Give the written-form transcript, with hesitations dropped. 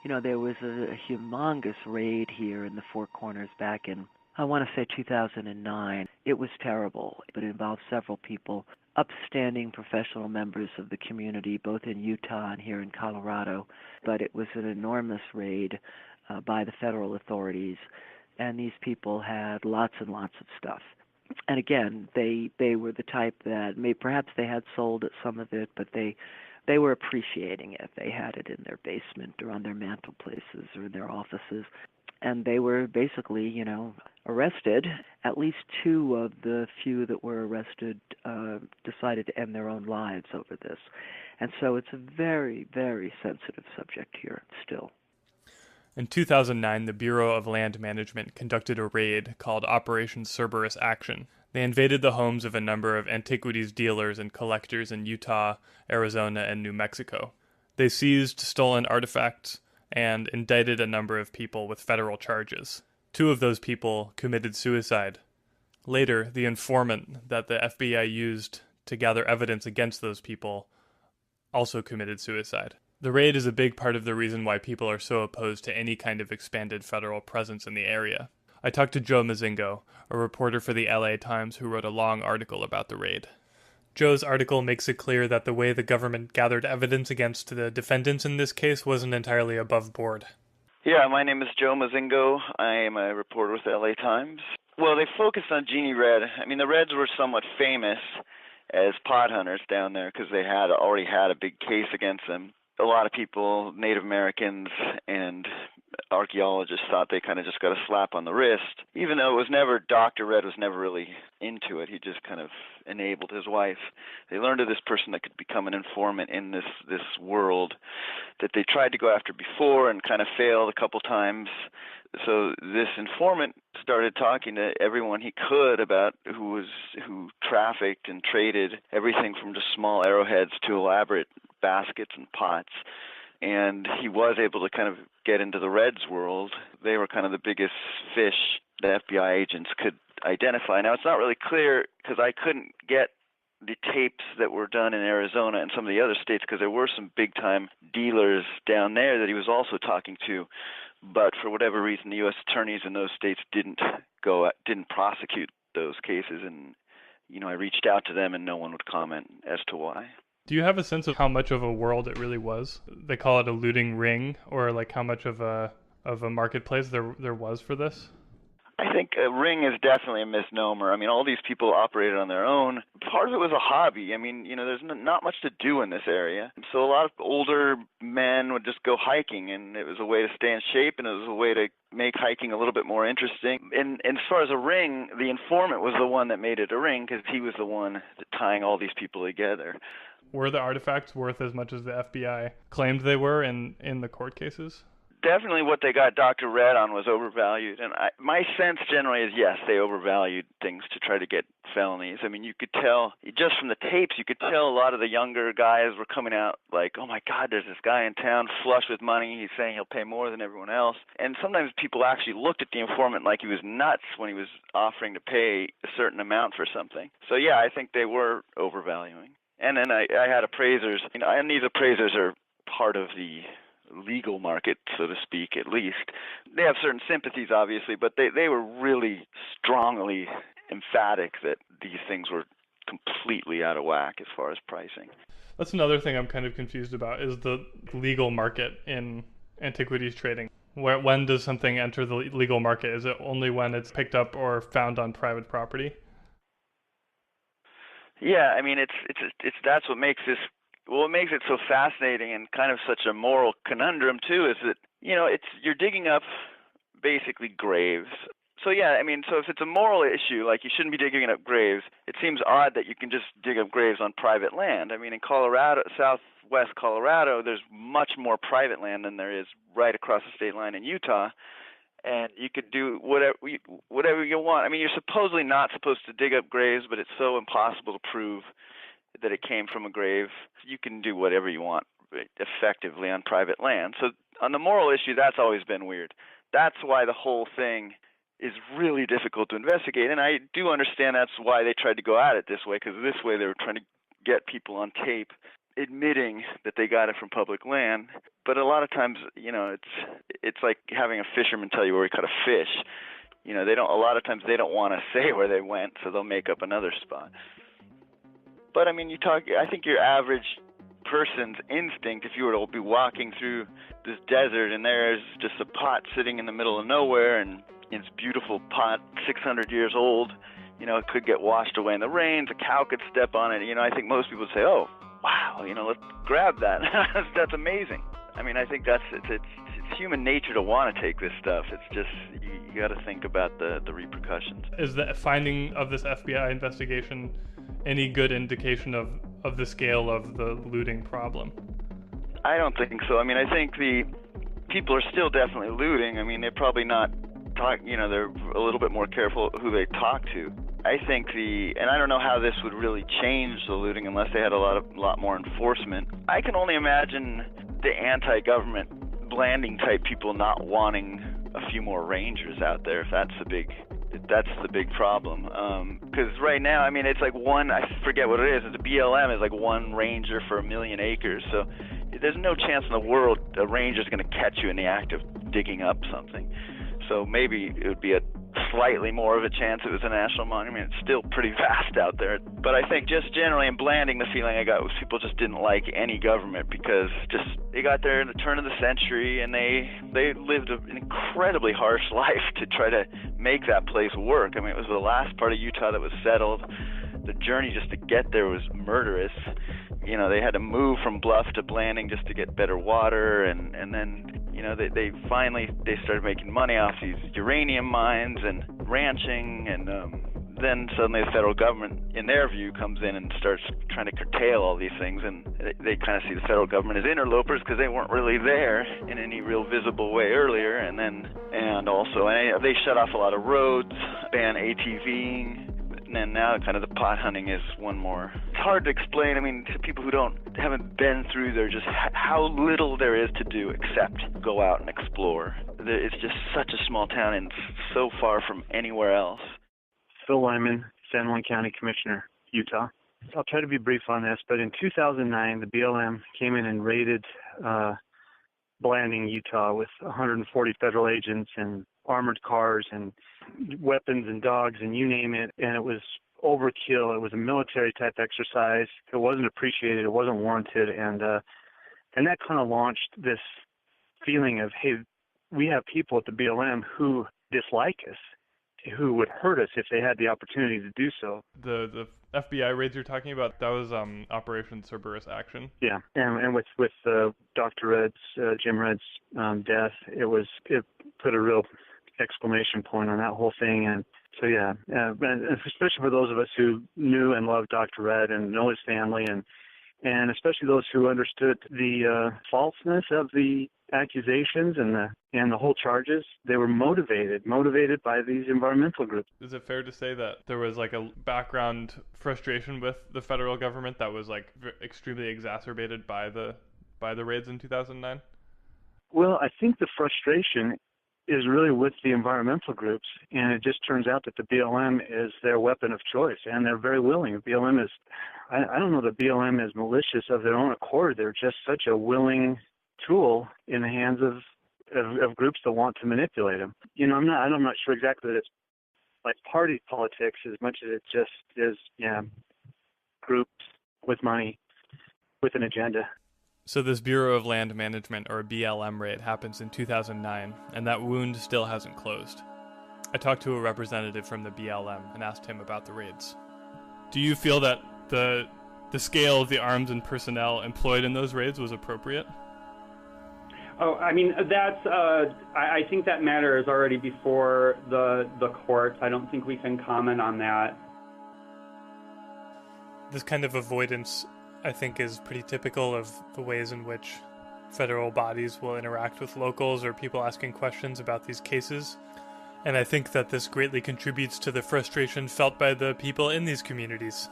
There was a humongous raid here in the Four Corners back in, I want to say 2009. It was terrible, but it involved several people, upstanding professional members of the community, both in Utah and here in Colorado. But it was an enormous raid by the federal authorities, and these people had lots and lots of stuff. And again, they were the type that perhaps they had sold some of it, but they were appreciating it. They had it in their basement or on their mantelplaces or in their offices. And they were basically, arrested. At least two of the few that were arrested decided to end their own lives over this. And so it's a very, very sensitive subject here still. In 2009, the Bureau of Land Management conducted a raid called Operation Cerberus Action. They invaded the homes of a number of antiquities dealers and collectors in Utah, Arizona, and New Mexico. They seized stolen artifacts and indicted a number of people with federal charges. Two of those people committed suicide. Later, the informant that the FBI used to gather evidence against those people also committed suicide. The raid is a big part of the reason why people are so opposed to any kind of expanded federal presence in the area. I talked to Joe Mozingo, a reporter for the LA Times who wrote a long article about the raid. Joe's article makes it clear that the way the government gathered evidence against the defendants in this case wasn't entirely above board. Yeah, my name is Joe Mozingo. I am a reporter with the LA Times. Well, they focused on Jeannie Red. I mean, the Reds were somewhat famous as pot hunters down there because they had already had a big case against them. A lot of people, Native Americans and archaeologists, thought they kind of just got a slap on the wrist, even though Dr. Red was never really into it. He just kind of enabled his wife. They learned of this person that could become an informant in this world that they tried to go after before and kind of failed a couple times. So this informant started talking to everyone he could about who trafficked and traded everything from just small arrowheads to elaborate baskets and pots. And he was able to kind of get into the Reds world. They were kind of the biggest fish the FBI agents could identify. Now, it's not really clear because I couldn't get the tapes that were done in Arizona and some of the other states because there were some big-time dealers down there that he was also talking to. But for whatever reason, the U.S. attorneys in those states didn't prosecute those cases. And, I reached out to them and no one would comment as to why. Do you have a sense of how much of a world it really was? They call it a looting ring, or like how much of a marketplace there was for this? I think a ring is definitely a misnomer. I mean, all these people operated on their own. Part of it was a hobby. I mean, there's not much to do in this area. So a lot of older men would just go hiking, and it was a way to stay in shape, and it was a way to make hiking a little bit more interesting. And as far as a ring, the informant was the one that made it a ring because he was the one tying all these people together. Were the artifacts worth as much as the FBI claimed they were in the court cases? Definitely what they got Dr. Red on was overvalued. And my sense generally is, yes, they overvalued things to try to get felonies. I mean, you could tell, just from the tapes, you could tell a lot of the younger guys were coming out like, oh my God, there's this guy in town flush with money. He's saying he'll pay more than everyone else. And sometimes people actually looked at the informant like he was nuts when he was offering to pay a certain amount for something. So yeah, I think they were overvaluing. And then I had appraisers, and these appraisers are part of the legal market, so to speak, at least. They have certain sympathies, obviously, but they were really strongly emphatic that these things were completely out of whack as far as pricing. That's another thing I'm kind of confused about, is the legal market in antiquities trading. When does something enter the legal market? Is it only when it's picked up or found on private property? Yeah, I mean, it's that's what makes this. What makes it so fascinating and kind of such a moral conundrum too is that you're digging up basically graves. So yeah, I mean, so if it's a moral issue, like you shouldn't be digging up graves, it seems odd that you can just dig up graves on private land. I mean, in Colorado, Southwest Colorado, there's much more private land than there is right across the state line in Utah. And you could do whatever you want. I mean, you're supposedly not supposed to dig up graves, but it's so impossible to prove that it came from a grave. You can do whatever you want effectively on private land. So on the moral issue, that's always been weird. That's why the whole thing is really difficult to investigate. And I do understand that's why they tried to go at it this way, because this way they were trying to get people on tape admitting that they got it from public land. But a lot of times, it's like having a fisherman tell you where he caught a fish. A lot of times they don't want to say where they went, so they'll make up another spot. But I think your average person's instinct, if you were to be walking through this desert and there's just a pot sitting in the middle of nowhere, and it's beautiful pot, 600 years old, it could get washed away in the rains, a cow could step on it, I think most people would say, oh, wow, let's grab that. That's amazing. I think it's human nature to want to take this stuff. It's just, you got to think about the repercussions. Is the finding of this FBI investigation any good indication of the scale of the looting problem? I don't think so. I think the people are still definitely looting. They're probably not they're a little bit more careful who they talk to. I think and I don't know how this would really change the looting unless they had a lot more enforcement. I can only imagine the anti-government blanding type people not wanting a few more rangers out there, if that's the big problem. Because right now, it's like I forget what it is. The BLM is like one ranger for 1 million acres. So there's no chance in the world a ranger's going to catch you in the act of digging up something. So maybe it would be a slightly more of a chance it was a national monument. It's still pretty vast out there. But I think just generally in blanding, the feeling I got was people just didn't like any government because they got there in the turn of the century and they lived an incredibly harsh life to try to make that place work. It was the last part of Utah that was settled. The journey just to get there was murderous. They had to move from Bluff to Blanding just to get better water, and then they finally started making money off these uranium mines and ranching, and then suddenly the federal government, in their view, comes in and starts trying to curtail all these things, and they kind of see the federal government as interlopers because they weren't really there in any real visible way earlier, and also they shut off a lot of roads, ban ATVing. And now kind of the pot hunting is one more. It's hard to explain, to people who haven't been through there, just how little there is to do except go out and explore. It's just such a small town and so far from anywhere else. Phil Lyman, San Juan County Commissioner, Utah. I'll try to be brief on this, but in 2009, the BLM came in and raided Blanding, Utah with 140 federal agents and armored cars and weapons and dogs and you name it, and it was overkill. It was a military type exercise. It wasn't appreciated. It wasn't warranted, and that kind of launched this feeling of, hey, we have people at the BLM who dislike us, who would hurt us if they had the opportunity to do so. The FBI raids you're talking about, that was Operation Cerberus Action. Yeah, and with Dr. Red's, Jim Red's death, it put a real exclamation point on that whole thing. And so, yeah, and especially for those of us who knew and loved Dr. Red and know his family, and especially those who understood the falseness of the accusations and the whole charges. They were motivated by these environmental groups. Is it fair to say that there was like a background frustration with the federal government that was like extremely exacerbated by the raids in 2009? Well, I think the frustration is really with the environmental groups, and it just turns out that the BLM is their weapon of choice, and they're very willing. BLM is, I don't know that BLM is malicious of their own accord. They're just such a willing tool in the hands of groups that want to manipulate them. I'm not sure exactly that it's like party politics as much as it just is, groups with money, with an agenda. So this Bureau of Land Management, or BLM raid, happens in 2009, and that wound still hasn't closed. I talked to a representative from the BLM and asked him about the raids. Do you feel that the scale of the arms and personnel employed in those raids was appropriate? Oh, that's. I think that matter is already before the courts. I don't think we can comment on that. This kind of avoidance, I think, is pretty typical of the ways in which federal bodies will interact with locals or people asking questions about these cases. And I think that this greatly contributes to the frustration felt by the people in these communities.